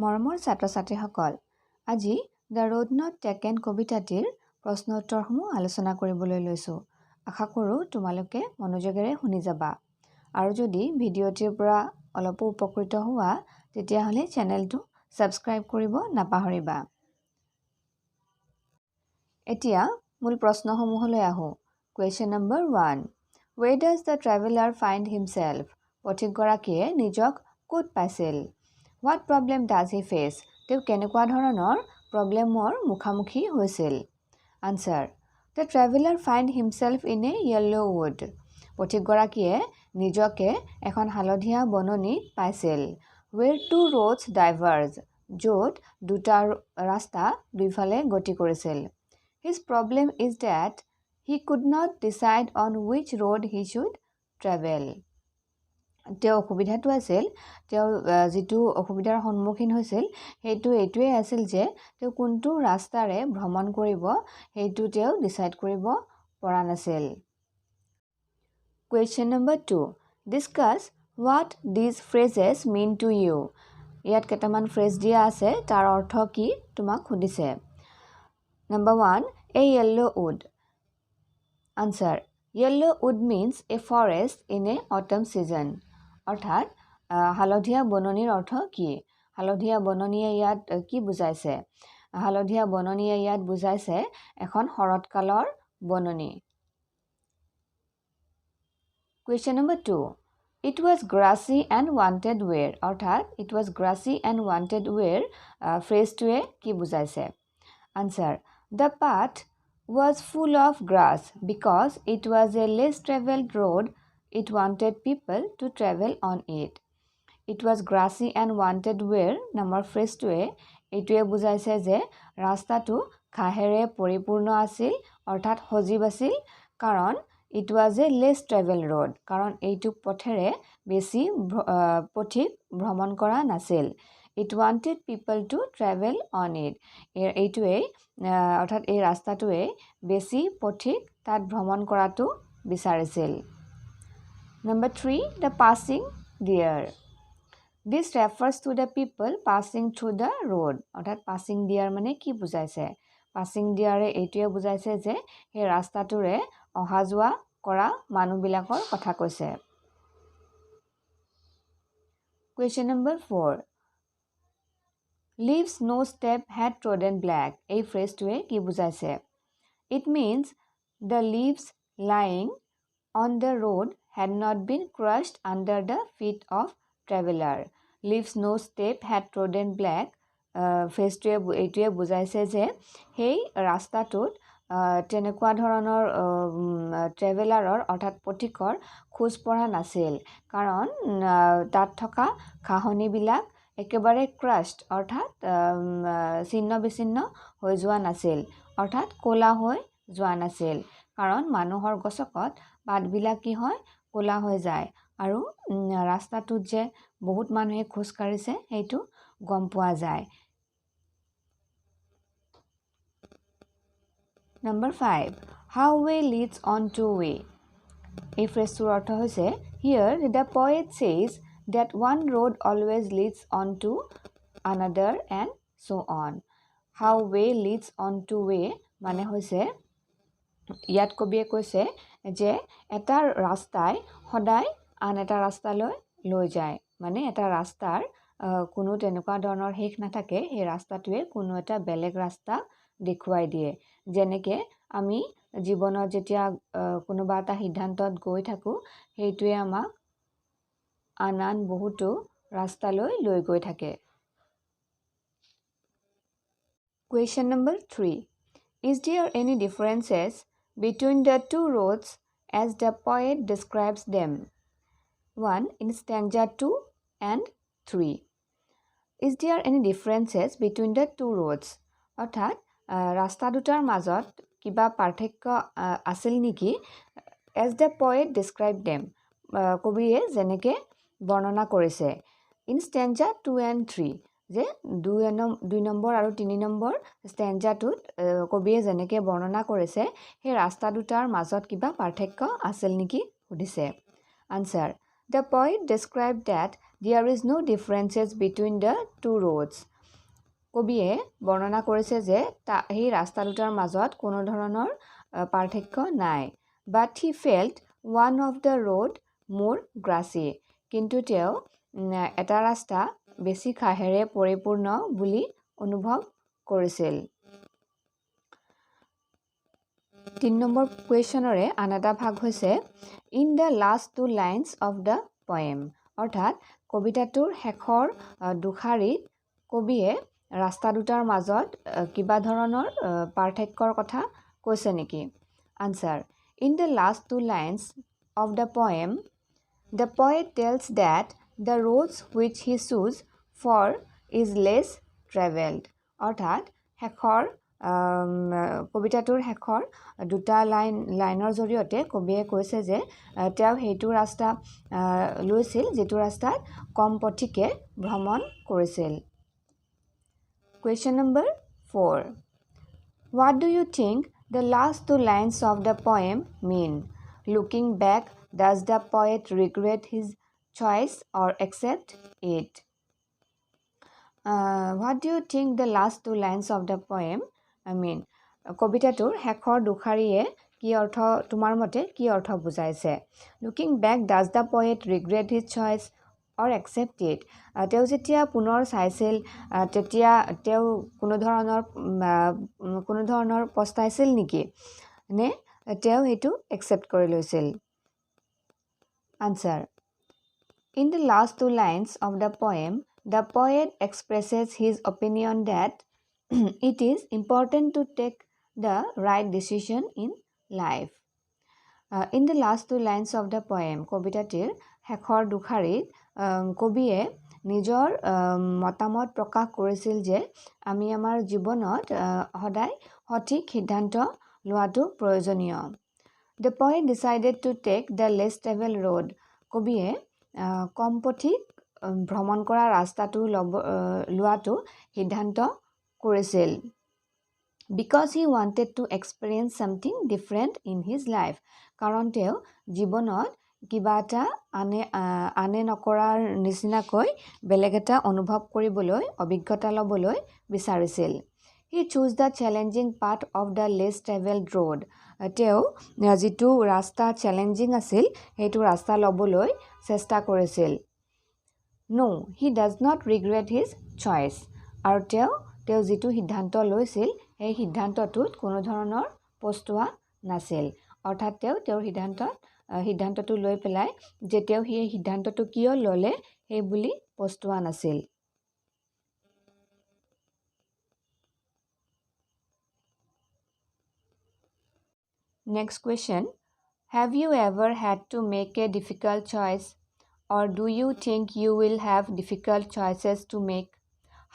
মৰমৰ ছাত্ৰ-ছাত্ৰীসকল, আজি দ্য ৰোড নট টেকেন কবিতাটিৰ প্ৰশ্ন উত্তৰসমূহ আলোচনা কৰিবলৈ লৈছোঁ। আশা কৰোঁ তোমালোকে মনোযোগেৰে শুনি যাবা। আৰু যদি ভিডিঅ'টিৰ পৰা অলপো উপকৃত হোৱা তেতিয়াহ'লে চেনেলটো ছাবস্ক্ৰাইব কৰিব নাপাহৰিবা। এতিয়া মূল প্ৰশ্নসমূহলৈ আহোঁ। Question number 1. Where does the traveler find himself? পথিকগৰাকীয়ে নিজক ক'ত পাইছিল? What problem does he face? তেওঁ কেনেকুৱা ধৰণৰ প্ৰব্লেমৰ মুখামুখি হৈছিল? Answer. The traveler find himself in a yellow wood. পথিকগৰাকীয়ে নিজকে এখন হালধীয়া বননিত পাইছিল। Where two roads diverge. য'ত দুটা ৰাস্তা দুইফালে গতি কৰিছিল। His problem is that he could not decide on which road he should travel. তেওঁ অসুবিধাটো আছিল, তেওঁ যিটো অসুবিধাৰ সন্মুখীন হৈছিল সেইটো এইটোৱে আছিল যে তেওঁ কোনটো ৰাস্তাৰে ভ্ৰমণ কৰিব সেইটো তেওঁ ডিচাইড কৰিব পৰা নাছিল। Question number 2. Discuss what these phrases mean to you. ইয়াত কেইটামান ফ্ৰেজ দিয়া আছে, তাৰ অৰ্থ কি তোমাক সুধিছে। Number 1. A yellow wood. Answer. Yellow wood means a forest in a autumn season. অৰ্থাৎ হালধীয়া বননিৰ অৰ্থ কি? হালধীয়া বননিয়ে ইয়াত কি বুজাইছে? হালধীয়া বননিয়ে ইয়াত বুজাইছে এখন শৰৎকালৰ বননি। Question number 2. It was grassy and wanted wear. অৰ্থাৎ it was grassy and wanted wear ফ্ৰেজটোৱে কি বুজাইছে? Answer. The path was full of grass because it was a less traveled road. It wanted people to travel on it. It was grassy and wanted wear নামৰ ফ্ৰেজটোৱে এইটোৱে বুজাইছে যে ৰাস্তাটো ঘাঁহেৰে পৰিপূৰ্ণ আছিল, অৰ্থাৎ সজীৱ আছিল, কাৰণ it was a less traveled road, কাৰণ এইটো পথেৰে বেছি পথিক ভ্ৰমণ কৰা নাছিল। It wanted people to travel on it. এইটোৱে অৰ্থাৎ এই ৰাস্তাটোৱে বেছি পথিক তাত ভ্ৰমণ কৰাটো বিচাৰিছিল। Number 3. The passing deer. This refers to the people passing through the road. অৰ্থাৎ passing deer মানে কি বুজাইছে? Passing deer এইটোৱে বুজাইছে যে সেই ৰাস্তাটোৰে অহা যোৱা কৰা মানুহবিলাকৰ কথা কৈছে। Question number 4. Leaves no step had trodden black. এই ফ্ৰেজটোৱে কি বুজাইছে? It means the leaves lying on the road had not been crushed under the feet of traveler. Leaves no step had trodden black. ফ্ৰেজটোৱে এইটোৱে বুজাইছে যে সেই ৰাস্তাটোত তেনেকুৱা ধৰণৰ ট্ৰেভেলাৰৰ অৰ্থাৎ পথিকৰ খোজ পৰা নাছিল, কাৰণ তাত থকা ঘাঁহনিবিলাক একেবাৰে ক্ৰাছড অৰ্থাৎ ছিন্ন বিচ্ছিন্ন হৈ যোৱা নাছিল, অৰ্থাৎ ক'লা হৈ যোৱা নাছিল, কাৰণ মানুহৰ গছকত পাতবিলাক কি হয় ক'লা হৈ যায় আৰু ৰাস্তাটোত যে বহুত মানুহে খোজ কাঢ়িছে সেইটো গম পোৱা যায়। Number 5. How way leads on to way. এই ফ্ৰেজটোৰ অৰ্থ হৈছে Here the poet says that one road always leads on to another and so on. How way leads on to way মানে হৈছে ইয়াত কবিয়ে কৈছে যে এটা ৰাস্তাই সদায় আন এটা ৰাস্তালৈ লৈ যায়, মানে এটা ৰাস্তাৰ কোনো তেনেকুৱা ধৰণৰ শেষ নাথাকে, সেই ৰাস্তাটোৱে কোনো এটা বেলেগ ৰাস্তা দেখুৱাই দিয়ে। যেনেকৈ আমি জীৱনত যেতিয়া কোনোবা এটা সিদ্ধান্তত গৈ থাকোঁ সেইটোৱে আমাক আন আন বহুতো ৰাস্তালৈ লৈ গৈ থাকে। Question number 3. Is there any differences between the two roads as the poet describes them? 1. In stanza 2 and 3. Is there any differences between the two roads? অৰ্থাৎ ৰাস্তা দুটাৰ মাজত কিবা পাৰ্থক্য আছিল নেকি? As the poet described them. কবিয়ে যেনেকৈ বৰ্ণনা কৰিছে। In stanza 2 and 3. যে 2 নম্বৰ আৰু 3 নম্বৰ ষ্টেঞ্জাটোত কবিয়ে যেনেকৈ বৰ্ণনা কৰিছে সেই ৰাস্তা দুটাৰ মাজত কিবা পাৰ্থক্য আছিল নেকি সুধিছে। Answer. The poet described that there is no differences between the two roads. কবিয়ে বৰ্ণনা কৰিছে যে সেই ৰাস্তা দুটাৰ মাজত কোনো ধৰণৰ পাৰ্থক্য নাই. But he felt one of the road more grassy. কিন্তু তেওঁ এটা ৰাস্তা বেছি ঘাঁহেৰে পৰিপূৰ্ণ বুলি অনুভৱ কৰিছিল. 3 নম্বৰ কুৱেশ্যনৰে আন এটা ভাগ হৈছে in the last two lines of the poem. অৰ্থাৎ কবিতাটোৰ শেষৰ দুখাৰীত কবিয়ে ৰাস্তা দুটাৰ মাজত কিবা ধৰণৰ পাৰ্থক্যৰ কথা কৈছে নেকি? Answer. In the last two lines of the poem, the poet tells that the roads which he chose for is less traveled. অৰ্থাৎ শেষৰ কবিতাটোৰ শেষৰ দুটা লাইনৰ জৰিয়তে কবিয়ে কৈছে যে তেওঁ সেইটো ৰাস্তা লৈছিল যিটো ৰাস্তাত কম পথিকে ভ্ৰমণ কৰিছিল. Question number 4. What do you think the last two lines of the poem mean? Looking back, does the poet regret his choice or accept it? What do you think the last two lines of the poem mean? কবিতাটোৰ শেষৰ দুখাৰীয়ে কি অৰ্থ তোমাৰ মতে কি অৰ্থ বুজাইছে? Looking back, does the poet regret his choice or accept it? তেওঁ যেতিয়া পুনৰ চাইছিল তেতিয়া তেওঁ কোনো ধৰণৰ পস্তাইছিল নেকি নে তেওঁ সেইটো একচেপ্ট কৰি লৈছিল? Answer. In the last two lines of the poem, the poet expresses his opinion that it is important to take the right decision in life. In the last two lines of the poem, কবিতাটিৰ শেষৰ দুখাৰীত কবিয়ে নিজৰ মতামত প্ৰকাশ কৰিছিল যে আমি আমাৰ জীৱনত সদায় সঠিক সিদ্ধান্ত লোৱাটো প্ৰয়োজনীয়. The poet decided to take the less traveled road. কবিয়ে কম পথিক ভ্ৰমণ কৰা ৰাস্তাটো লোৱাটো সিদ্ধান্ত কৰিছিল. Because he wanted to experience something different in his life. কাৰণ তেওঁ জীৱনত কিবা এটা আনে নকৰাৰ নিচিনাকৈ বেলেগ এটা অনুভৱ কৰিবলৈ অভিজ্ঞতা ল'বলৈ বিচাৰিছিল. He chose the challenging part of the less traveled road. তেওঁ যিটো ৰাস্তা চেলেঞ্জিং আছিল সেইটো ৰাস্তা ল'বলৈ চেষ্টা কৰিছিল. No, he does not regret his choice. আৰু তেওঁ যিটো সিদ্ধান্ত লৈছিল সেই সিদ্ধান্তটোত কোনো ধৰণৰ পস্তোৱা নাছিল. অৰ্থাৎ তেওঁৰ সিদ্ধান্তটো লৈ পেলাই যে তেওঁ সেই সিদ্ধান্তটো কিয় ল'লে সেই বুলি পস্তোৱা নাছিল. Next question. Have you ever had to make a difficult choice? Or do you think you will have difficult choices to make?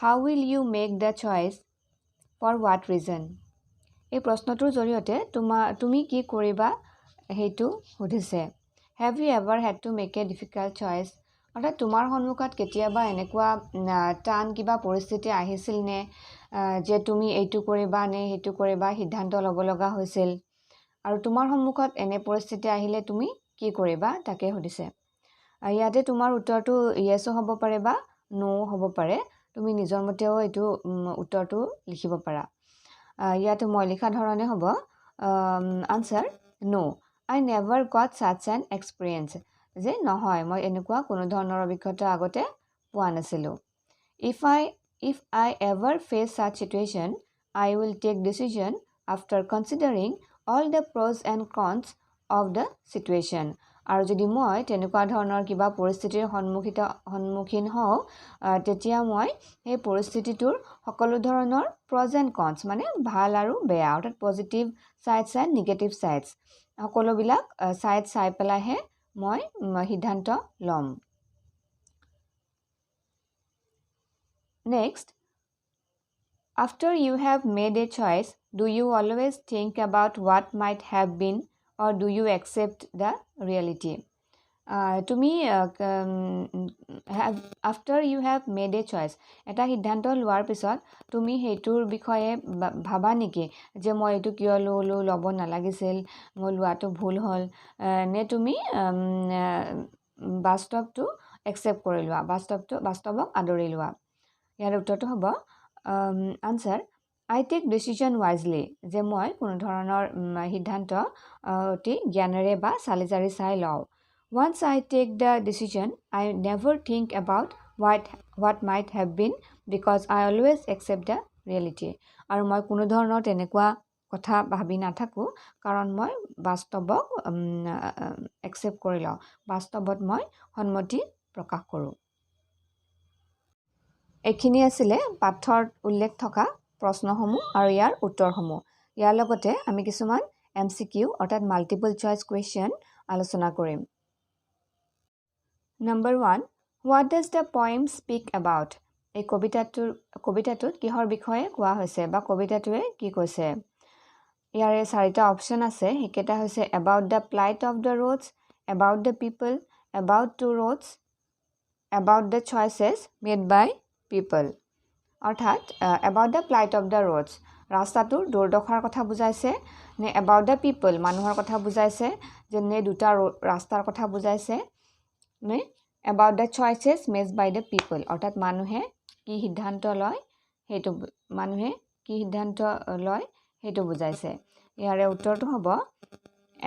How will you make the choice? For what reason? এই প্ৰশ্নটোৰ জৰিয়তে তুমি কি কৰিবা সেইটো সুধিছে. Have you ever had to make a difficult choice? অৰ্থাৎ তোমাৰ সন্মুখত কেতিয়াবা এনেকুৱা টান কিবা পৰিস্থিতি আহিছিল নে যে তুমি এইটো কৰিবা নে সেইটো কৰিবা সিদ্ধান্ত ল'ব লগা হৈছিল? আৰু তোমাৰ সন্মুখত এনে পৰিস্থিতি আহিলে তুমি কি কৰিবা তাকে সুধিছে. ইয়াতে তোমাৰ উত্তৰটো ইয়েছো হ'ব পাৰে বা নো হ'ব পাৰে. তুমি নিজৰ মতেও এইটো উত্তৰটো লিখিব পাৰা. ইয়াতে মই লিখা ধৰণে হ'ব. Answer. No, I never got such an experience. যে নহয় মই এনেকুৱা কোনো ধৰণৰ অভিজ্ঞতা আগতে পোৱা নাছিলোঁ. If I ever face such situation, I will take decision after considering all the pros and cons of the situation. আৰু যদি মই তেনেকুৱা ধৰণৰ কিবা পৰিস্থিতিৰ সন্মুখীন হওঁ তেতিয়া মই সেই পৰিস্থিতিটোৰ সকলো ধৰণৰ প্ৰজ এণ্ড কনছ মানে ভাল আৰু বেয়া অৰ্থাৎ positive sides and negative sides সকলোবিলাক ছাইড চাই পেলাইহে মই সিদ্ধান্ত ল'ম. Next, after you have made a choice, do you always think about what might have been or do you accept the reality? তুমি after you have made a choice এটা সিদ্ধান্ত লোৱাৰ পিছত তুমি সেইটোৰ বিষয়ে ভাবা নেকি যে মই এইটো কিয় ল'ব নালাগিছিল মই লোৱাটো ভুল হ'ল নে তুমি বাস্তৱটো একচেপ্ট কৰি লোৱা, বাস্তৱক আদৰি লোৱা। ইয়াৰ উত্তৰটো হ'ব আনচাৰ আই টেক ডিচিজন ৱাইজলি, যে মই কোনো ধৰণৰ সিদ্ধান্ত অতি জ্ঞানেৰে বা চালি জাৰি চাই লওঁ। Once I take the decision, I never think about what might have been because I always accept the reality. আৰু মই কোনো ধৰণৰ তেনেকুৱা কথা ভাবি নাথাকোঁ, কাৰণ মই বাস্তৱক একচেপ্ট কৰি লওঁ, বাস্তৱত মই সন্মতি প্ৰকাশ কৰোঁ। এইখিনি আছিলে পাঠৰ উল্লেখ থকা প্ৰশ্নসমূহ আৰু ইয়াৰ উত্তৰসমূহ। ইয়াৰ লগতে আমি কিছুমান MCQ অৰ্থাৎ মাল্টিপল চইচ কুৱেশ্যন আলোচনা কৰিম। Number 1, what does the poem speak about? এই কবিতাটোত কিহৰ বিষয়ে কোৱা হৈছে বা কবিতাটোৱে কি কৈছে? ইয়াৰে 4টা অপশ্যন আছে, সেইকেইটা হৈছে about the plight of the roads, about the people, about two roads, about the choices made by people. অৰ্থাৎ about the plight of the roads, ৰাস্তাটোৰ দুৰ্দশাৰ কথা বুজাইছে নে about the people, মানুহৰ কথা বুজাইছে যে নে দুটা ৰাস্তাৰ কথা বুজাইছে নে about the choices made by the people, অৰ্থাৎ মানুহে কি সিদ্ধান্ত লয় সেইটো বুজাইছে। ইয়াৰে উত্তৰটো হ'ব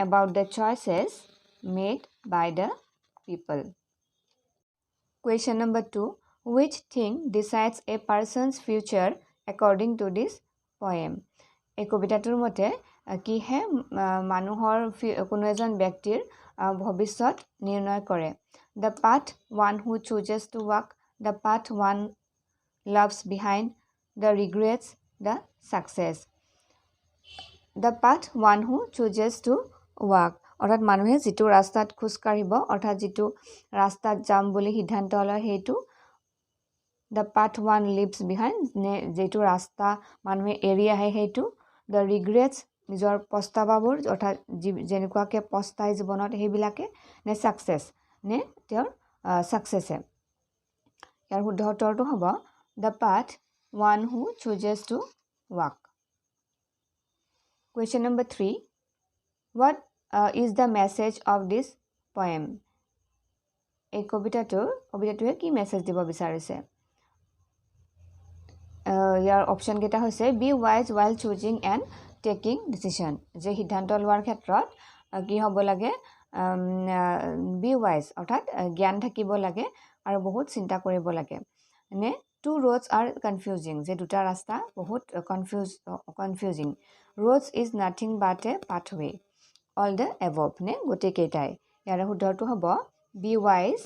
about the choices made by the people. Question number 2, which thing decides a person's future according to this poem? এই কবিতাটোৰ মতে কিহে মানুহৰ কোনো এজন ব্যক্তিৰ ভৱিষ্যত নিৰ্ণয় কৰে? The path one who chooses to walk, the path one loves behind, the regrets, the success. The path one who chooses to walk, অৰ্থাৎ মানুহে যিটো ৰাস্তাত খোজ কাঢ়িব, অৰ্থাৎ যিটো ৰাস্তাত যাম বুলি সিদ্ধান্ত লয় সেইটো the path one leaves behind, নে যিটো ৰাস্তা মানুহে এৰি আহে সেইটো the regrets, নিজৰ পস্তাৱাবোৰ, অৰ্থাৎ যেনেকুৱাকৈ পস্তাই জীৱনত সেইবিলাকে, নে ছাকচেছ, নে তেওঁৰ ছাকচেছে। ইয়াৰ শুদ্ধ উত্তৰটো হ'ব the path one who chooses to walk. Question number 3, what is the message of this poem? এই কবিতাটোৱে কি মেছেজ দিব বিচাৰিছে? ইয়াৰ অপশ্যন কেইটা হৈছে be wise while choosing and taking decision, যে সিদ্ধান্ত লোৱাৰ ক্ষেত্ৰত কি হ'ব লাগে? বি ৱাইজ, অৰ্থাৎ জ্ঞান থাকিব লাগে আৰু বহুত চিন্তা কৰিব লাগে। নে টু roads are confusing, যে দুটা ৰাস্তা বহুত confusing. roads is nothing but a pathway, all the above, নে গোটেইকেইটাই। ইয়াৰে শুদ্ধটো হ'ব be wise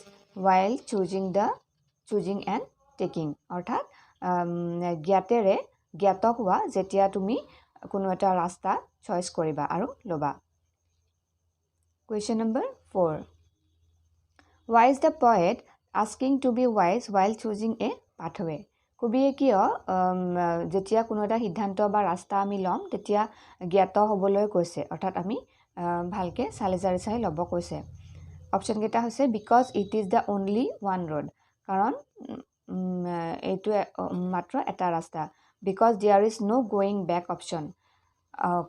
while choosing and taking, অৰ্থাৎ জ্ঞাত হোৱা যেতিয়া তুমি কোনো এটা ৰাস্তা চইচ কৰিবা আৰু ল'বা। Question number 4, why is the poet asking to be wise while choosing a pathway? কবিয়ে কিয় যেতিয়া কোনো এটা সিদ্ধান্ত বা ৰাস্তা আমি ল'ম তেতিয়া জ্ঞাত হ'বলৈ কৈছে, অৰ্থাৎ আমি ভালকৈ চালি জাৰি চাই ল'ব কৈছে? অপশ্যন কেইটা হৈছে because it is the only one road, কাৰণ এইটো মাত্ৰ এটা ৰাস্তা। Because there is no' going back option,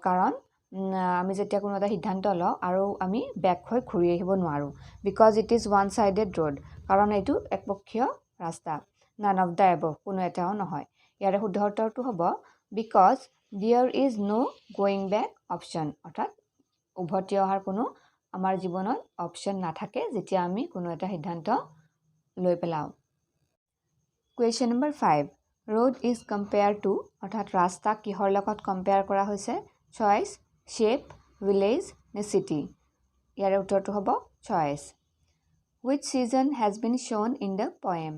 কাৰণ আমি যেতিয়া কোনো এটা সিদ্ধান্ত লওঁ আৰু আমি বেক হৈ ঘূৰি আহিব নোৱাৰোঁ। Because it is one sided road, কাৰণ এইটো একপক্ষীয় ৰাস্তা। নান অফ দ্য এবভ, কোনো এটাও নহয়। ইয়াৰে শুদ্ধ উত্তৰটো হ'ব because there is no' going back option, অৰ্থাৎ উভতি অহাৰ কোনো আমাৰ জীৱনত অপশ্যন নাথাকে যেতিয়া আমি কোনো এটা সিদ্ধান্ত লৈ পেলাওঁ। Question number 5, road is compared to, অৰ্থাৎ ৰাস্তা কিহৰ লগত কম্পেয়াৰ কৰা হৈছে? চইচ, শ্বেপ, ভিলেজ নে চিটি? ইয়াৰে উত্তৰটো হ'ব choice. Which season has been shown in the poem?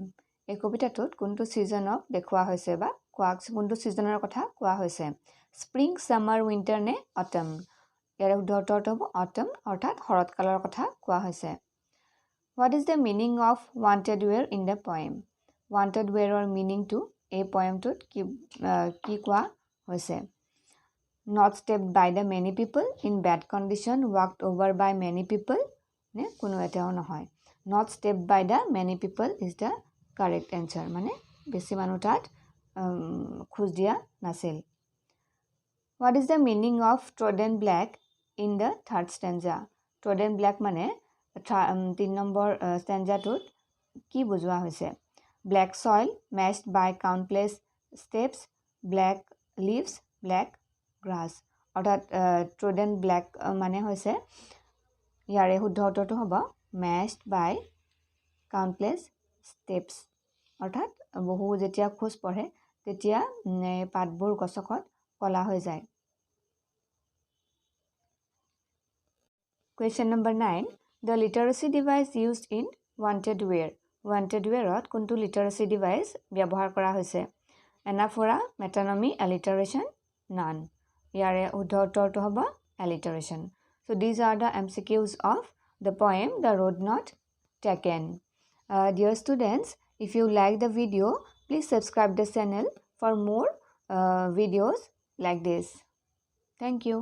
এই কবিতাটোত কোনটো ছিজনক দেখুওৱা হৈছে বা কোনটো ছিজনৰ কথা কোৱা হৈছে? স্প্ৰিং, ছামাৰ, উইণ্টাৰ নে অটম? ইয়াৰে শুদ্ধ উত্তৰটো হ'ব অটম, অৰ্থাৎ শৰৎকালৰ কথা কোৱা হৈছে। What is the meaning of wanted were in the poem? wanted wereৰ মিনিংটো এই পয়েমটোত কি কোৱা হৈছে? not stepped by the many people, in bad condition, walked over by many people নে কোনো এটাও নহয়? not stepped by the many people is the correct answer, মানে বেছি মানুহ তাত খোজ দিয়া নাছিল। What is the meaning of trodden black in the third stanza? trodden black মানে 3 নম্বৰ ষ্টেঞ্জাটোত কি বুজোৱা হৈছে black soil mashed by countless steps black leaves black grass অৰ্থাৎ ট্ৰুডেন ব্লেক মানে হৈছে ইয়াৰে শুদ্ধ উত্তৰটো হ'ব মেছড বাই কাউণ্টলেছ ষ্টেপছ অৰ্থাৎ বহু যেতিয়া খোজ পঢ়ে তেতিয়া পাতবোৰ গছকত কলা হৈ যায় Question number 9. The literacy device used in wanted wear. Wanted wearত কোনটো literacy device ব্যৱহাৰ কৰা হৈছে? Anaphora, metonymy, alliteration, none. ইয়াৰে শুদ্ধ উত্তৰটো হ'ব alliteration. So these are the MCQs of the poem The Road Not Taken. Dear students, if you like the video, please subscribe the channel for more videos like this. Thank you.